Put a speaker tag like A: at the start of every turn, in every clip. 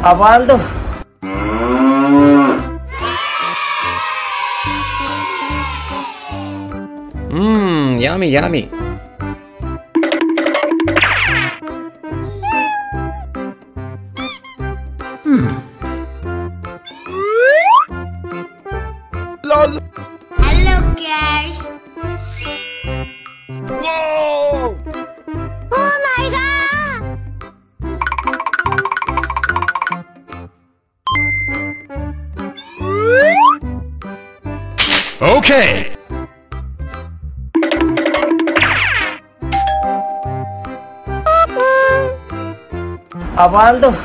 A: Apaan tuh?
B: Yummy, yummy.
C: LOL.
D: Hello guys.
C: Whoa!
D: Oh my god.
C: Okay.
A: Apaan tuh?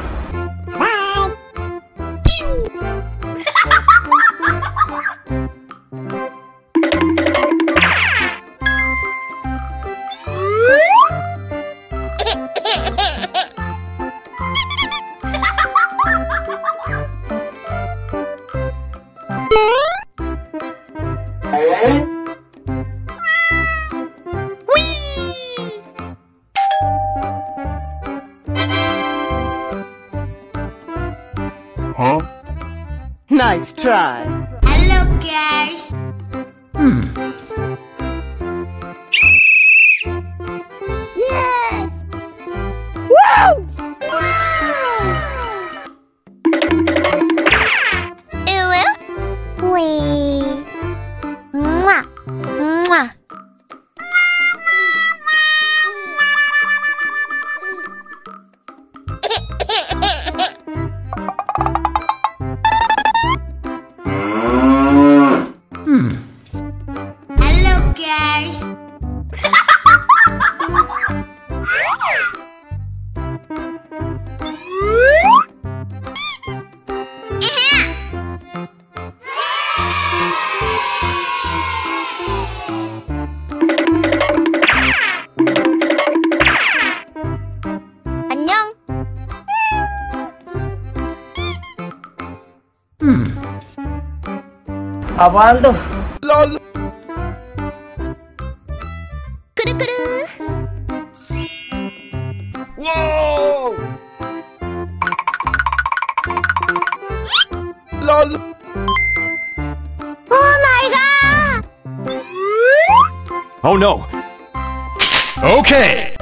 C: Huh?
E: Nice try.
D: Hello guys. Hello guys. 안녕.
A: Apaan tuh?
C: LOL.
D: 꾸르꾸르.
C: Whoa! LOL.
D: Oh my god.
C: Oh no. Okay.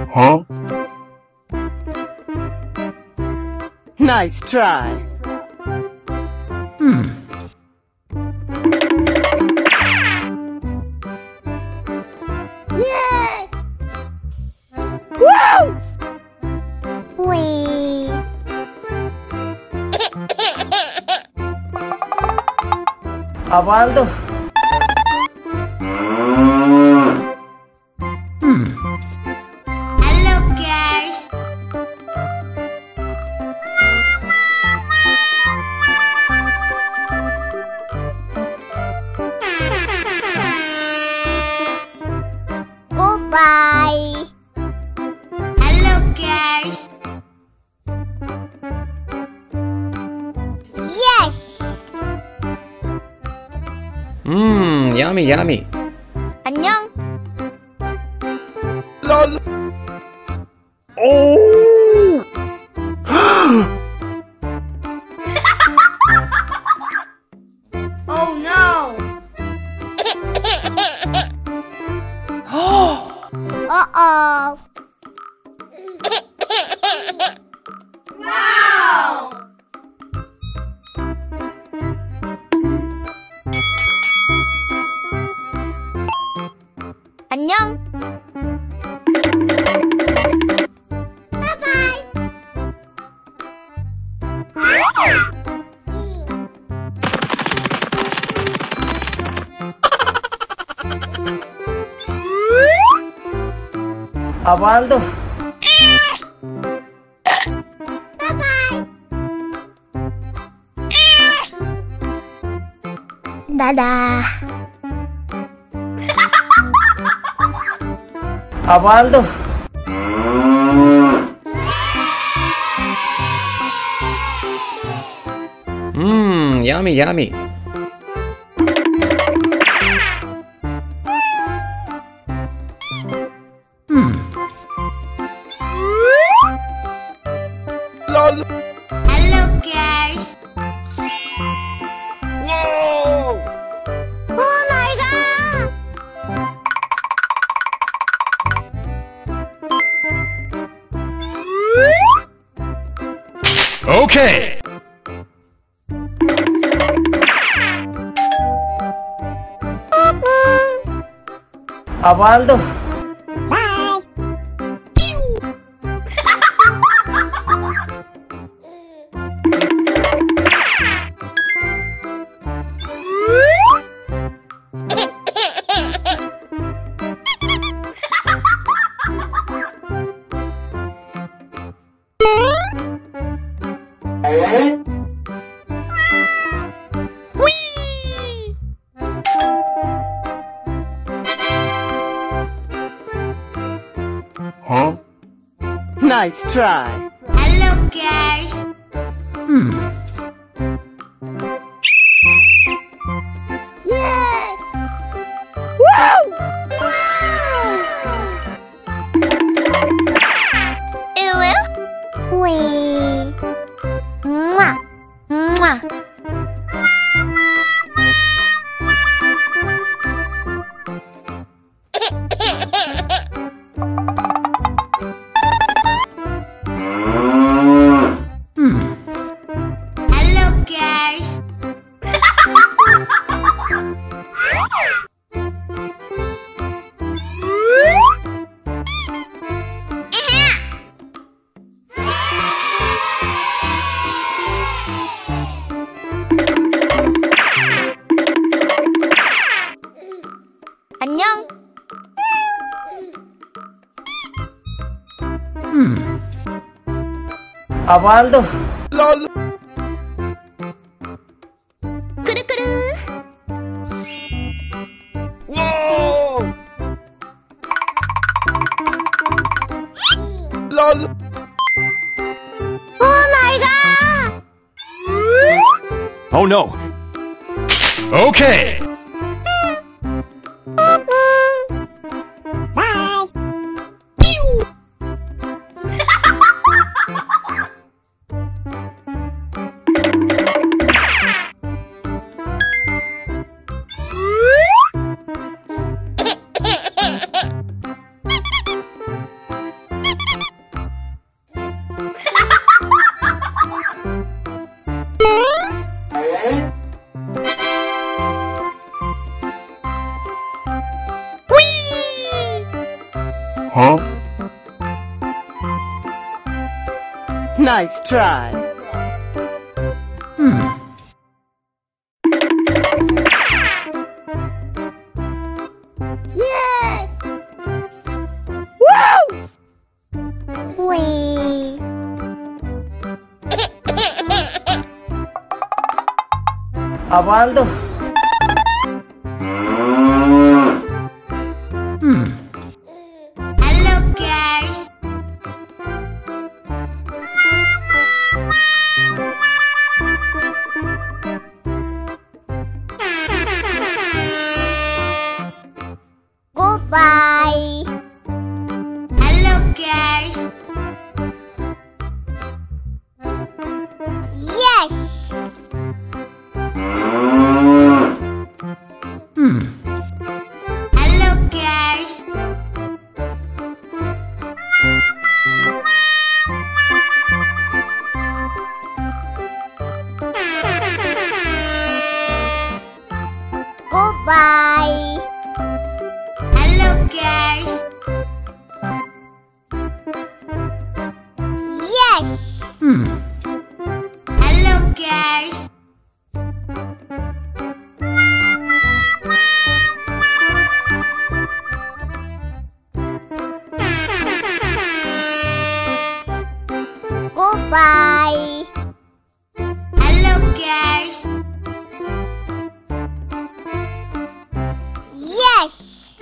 C: Huh?
E: Nice try.
D: Wee.
A: Apaan tuh?
D: Hello guys. Goodbye. Hello guys. Yes.
B: Yummy, yummy.
D: 안녕.
C: LOL.
D: Oh no. Uh-oh. Wow. 안녕. 바이바이.
A: Apaan tuh?
D: Dadah.
A: Apaan tuh?
B: Yummy, yummy.
C: Lol.
D: Hello guys.
C: Whoa.
D: Oh my god.
C: Okay.
A: Apaan tuh?
D: Bye.
C: Huh?
E: Nice try.
D: Hello guys. Wee. Mwah. Mwah. Hello guys. 안녕.
A: Apaan tuh?
C: Lol.
D: 크르크르.
C: Whoa. Lol.
D: Oh my god.
C: Oh no. Okay.
D: Bye.
C: Huh?
E: Nice try.
D: Wee.
A: Apaan tuh?
D: Hello guys. Goodbye. Hello guys. Yes. Hello guys. Goodbye. Hello guys. Goodbye. Hello, guys. Yes.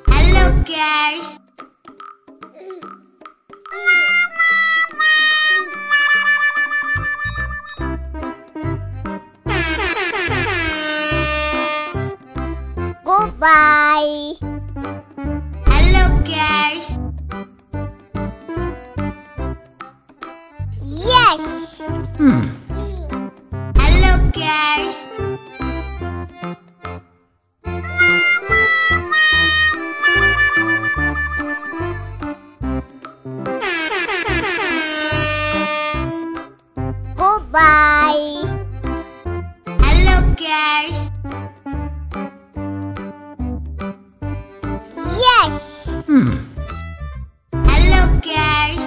D: Hello, guys. Goodbye. Hello, guys. Yes. Hello, guys. Goodbye. Hello, guys. Yes. Hello, guys.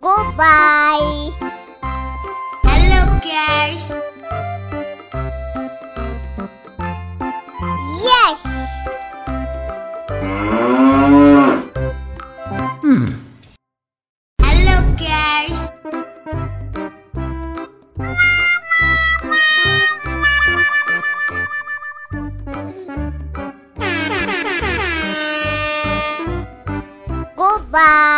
D: Goodbye. Hello, guys. Yes. Hello, guys. Goodbye.